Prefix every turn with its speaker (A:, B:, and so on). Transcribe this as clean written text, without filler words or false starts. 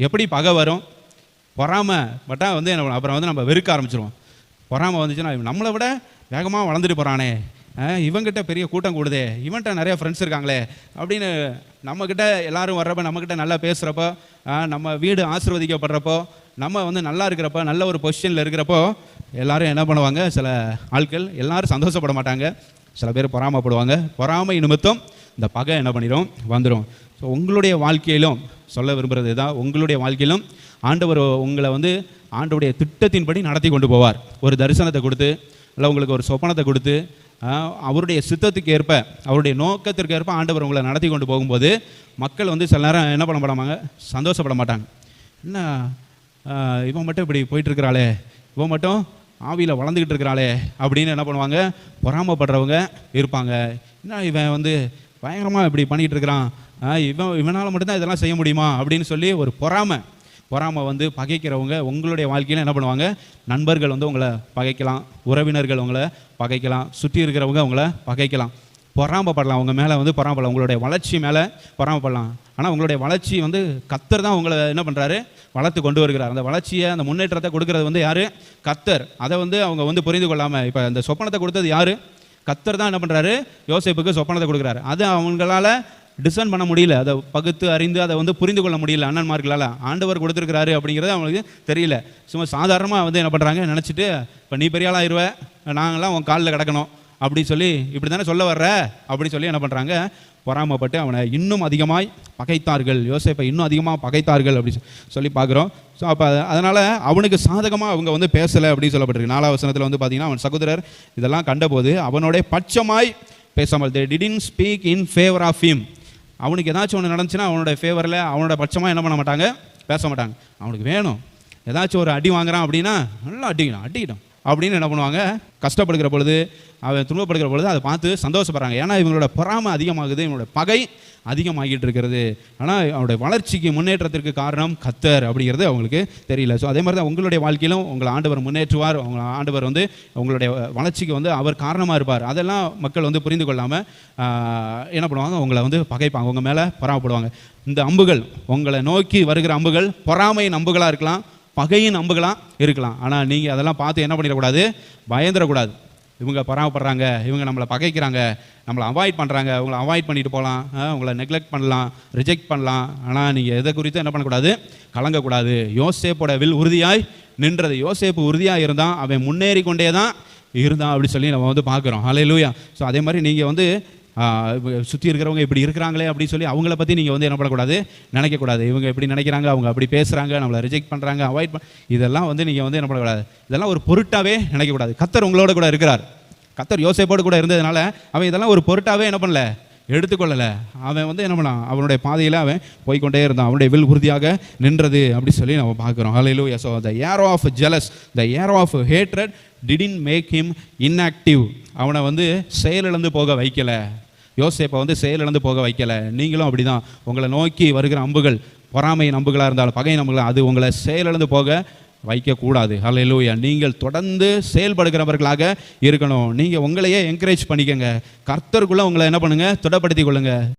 A: எப்படி பகை வரும்? பொறாமை பட்டா வந்து அப்புறம் வந்து நம்ம வெறுக்க ஆரம்பிச்சிருவோம். பொறாமை வந்துச்சுன்னா நம்மளை விட வேகமாக வளர்ந்துட்டு போகிறானே, இவங்கிட்ட பெரிய கூட்டம் கூடுதே, இவன்கிட்ட நிறைய ஃப்ரெண்ட்ஸ் இருக்காங்களே அப்படின்னு நம்மக்கிட்ட எல்லோரும் வர்றப்போ, நம்மக்கிட்ட நல்லா பேசுகிறப்போ, நம்ம வீடு ஆசீர்வதிக்கப்படுறப்போ, நம்ம வந்து நல்லா இருக்கிறப்ப, நல்ல ஒரு பொசிஷனில் இருக்கிறப்போ எல்லோரும் என்ன பண்ணுவாங்க? சில ஆட்கள் எல்லோரும் சந்தோஷப்பட மாட்டாங்க, சில பேர் பொறாமப்படுவாங்க. பொறாமை நிமித்தம் இந்த பகை என்ன பண்ணிடும்? வந்துடும். ஸோ உங்களுடைய வாழ்க்கையிலும் சொல்ல விரும்புகிறது தான், உங்களுடைய வாழ்க்கையிலும் ஆண்டவர் உங்களை வந்து ஆண்டவருடைய திட்டத்தின்படி நடத்தி கொண்டு போவார். ஒரு தரிசனத்தை கொடுத்து, இல்லை உங்களுக்கு ஒரு சொப்பனத்தை கொடுத்து, அவருடைய சித்தத்துக்கு ஏற்ப, அவருடைய நோக்கத்திற்கு ஏற்ப ஆண்டவர் உங்களை நடத்தி கொண்டு போகும்போது மக்கள் வந்து சில நேரம் என்ன பண்ண மாட்டாங்க? சந்தோஷப்பட மாட்டாங்க. என்ன இவன் மட்டும் இப்படி போயிட்டுருக்கிறாளே, இவன் மட்டும் ஆவியில் வளர்ந்துக்கிட்டு இருக்கிறாளே அப்படின்னு என்ன பண்ணுவாங்க? பொறாமப்படுறவங்க இருப்பாங்க. என்ன இவன் வந்து பயங்கரமாக இப்படி பண்ணிகிட்டு இருக்கிறான், இவனால் மட்டும்தான் இதெல்லாம் செய்ய முடியுமா அப்படின்னு சொல்லி ஒரு பொறாமை வந்து பகைக்கிறவங்க உங்களுடைய வாழ்க்கையில் என்ன பண்ணுவாங்க? நண்பர்கள் வந்து உங்களை பகைக்கலாம், உறவினர்கள் உங்களை பகைக்கலாம், சுற்றி இருக்கிறவங்க உங்களை பகைக்கலாம், பொறாமப்படலாம், உங்கள் மேலே வந்து பொறாமப்படலாம், உங்களுடைய வளர்ச்சி மேலே பொறாமப்படலாம். ஆனால் உங்களுடைய வளர்ச்சி வந்து கர்த்தர் தான் உங்களை என்ன பண்ணுறாரு? வளர்த்து கொண்டு வருகிறார். அந்த வளர்ச்சியை, அந்த முன்னேற்றத்தை கொடுக்கறது வந்து யார்? கர்த்தர். அதை வந்து அவங்க வந்து புரிந்து கொள்ளாமல், இப்போ அந்த சொப்பனத்தை கொடுத்தது யார்? கர்த்தர் தான் என்ன பண்ணுறாரு? யோசேப்புக்கு சொப்பனத்தை கொடுக்குறாரு. அது அவங்களால டிசைன் பண்ண முடியல, அதை பகுத்து அறிந்து அதை வந்து புரிந்து கொள்ள முடியல அண்ணன்மார்களால். ஆண்டவர் கொடுத்துருக்கிறாரு அப்படிங்கிறது அவங்களுக்கு தெரியல. சும்மா சாதாரணமாக வந்து என்ன பண்ணுறாங்க? நினச்சிட்டு இப்போ நீ பெரிய ஆளாக இருவ, நாங்களாம் உன் காலில் கிடக்கணும் அப்படி சொல்லி, இப்படி தானே சொல்ல வர்ற அப்படி சொல்லி என்ன பண்ணுறாங்க? பொறாமப்பட்டு அவனை இன்னும் அதிகமாய் பகைத்தார்கள், யோசேப்பை இன்னும் அதிகமாக பகைத்தார்கள் அப்படி சொல்லி பார்க்குறோம். ஸோ அப்போ அதனால் அவனுக்கு சாதகமாக அவங்க வந்து பேசலை அப்படின்னு சொல்லப்பட்டிருக்கு. 4ஆம் வசனத்தில் வந்து பார்த்தீங்கன்னா, அவன் சகோதரர் இதெல்லாம் கண்டபோது அவனுடைய பட்சமாய் பேசாமல், they didn't speak in favor of him. அவனுக்கு ஏதாச்சும் ஒன்று நடந்துச்சுன்னா அவனோட ஃபேவரில், அவனோட பட்சமாக என்ன பண்ண மாட்டாங்க? பேச மாட்டாங்க. அவனுக்கு வேணும், ஏதாச்சும் ஒரு அடி வாங்குறான் அப்படின்னா நல்லா அடிக்கணும் அப்படின்னு என்ன பண்ணுவாங்க? கஷ்டப்படுகிற பொழுது, அவன் துன்பப்படுகிற பொழுது அதை பார்த்து சந்தோஷப்படுறாங்க. ஏன்னா இவங்களோட பொறாமை அதிகமாகுது, இவங்களோட பகை அதிகமாகிட்டு இருக்கிறது. ஆனால் அவனுடைய வளர்ச்சிக்கு, முன்னேற்றத்திற்கு காரணம் கர்த்தர் அப்படிங்கிறது அவங்களுக்கு தெரியல. ஸோ அதே மாதிரி தான் உங்களுடைய வாழ்க்கையிலும் உங்களை ஆண்டவர் முன்னேற்றுவார். உங்களை ஆண்டவர் வந்து உங்களுடைய வளர்ச்சிக்கு வந்து அவர் காரணமாக இருப்பார். அதெல்லாம் மக்கள் வந்து புரிந்து கொள்ளாமல் என்ன பண்ணுவாங்க? உங்களை வந்து பகைப்பாங்க, உங்கள் மேலே பொறாமப்படுவாங்க. இந்த அம்புகள், உங்களை நோக்கி வருகிற அம்புகள் பொறாமையின் அம்புகளாக இருக்கலாம், பகையின் அம்புகளாக இருக்கலாம். ஆனால் நீங்கள் அதெல்லாம் பார்த்து என்ன பண்ணிடக்கூடாது? பயந்துடக்கூடாது. இவங்க பொறாமப்படுறாங்க, இவங்க நம்மளை பகைக்கிறாங்க, நம்மளை அவாய்ட் பண்ணுறாங்க, உங்களை அவாய்ட் பண்ணிட்டு போகலாம், உங்களை நெக்லெக்ட் பண்ணலாம், ரிஜெக்ட் பண்ணலாம். ஆனால் நீங்கள் எதை குறித்து என்ன பண்ணக்கூடாது? கலங்கக்கூடாது. யோசேப்போட வில் உறுதியாய் நின்றது. யோசேப்பு உறுதியாக இருந்தான், அவன் முன்னேறி கொண்டே தான் இருந்தான் அப்படி சொல்லி நம்ம வந்து பார்க்குறோம். ஹல்லேலூயா. ஸோ அதே மாதிரி நீங்கள் வந்து சுற்றி இருக்கிறவங்க இப்படி இருக்கிறாங்களே அப்படின்னு சொல்லி அவங்கள பற்றி நீங்கள் வந்து என்ன பண்ணக்கூடாது? நினைக்கக்கூடாது. இவங்க எப்படி நினைக்கிறாங்க, அவங்க அப்படி பேசுகிறாங்க, நம்மளை ரிஜெக்ட் பண்ணுறாங்க, அவாய்ட் இதெல்லாம் வந்து நீங்கள் வந்து என்ன பண்ணக்கூடாது? இதெல்லாம் ஒரு பொருட்டாவே நினைக்கக்கூடாது. கர்த்தர் உங்களோட கூட இருக்கிறார். கர்த்தர் யோசேப்போடு கூட இருந்ததுனால அவன் இதெல்லாம் ஒரு பொருட்டாவே என்ன பண்ணல? எடுத்துக்கொள்ளலை. அவன் வந்து என்ன பண்ணான்? அவனுடைய பாதையில் அவன் போய்கொண்டே இருந்தான். அவனுடைய வில் உறுதியாக நின்றது அப்படி சொல்லி நம்ம பார்க்குறோம். Hallelujah. So the arrow of jealous, the arrow of hatred didn't make him inactive. அவனை வந்து செயலிழந்து போக வைக்கலை. யோசேப்பை வந்து செயலிழந்து போக வைக்கலை. நீங்களும் அப்படி தான். உங்களை நோக்கி வருகிற அம்புகள் பொறாமையின் அம்புகளாக இருந்தாலும், பகையின் அம்புகளாக, அது உங்களை செயலிழந்து போக வைக்கக்கூடாது. ஹல்லேலூயா. நீங்கள் தொடர்ந்து செயல்படுகிறவர்களாக இருக்கணும். நீங்கள் உங்களையே என்கரேஜ் பண்ணிக்கங்க. கர்த்தருக்குள்ளே உங்களை என்ன பண்ணுங்கள்? திடப்படுத்திக் கொள்ளுங்கள்.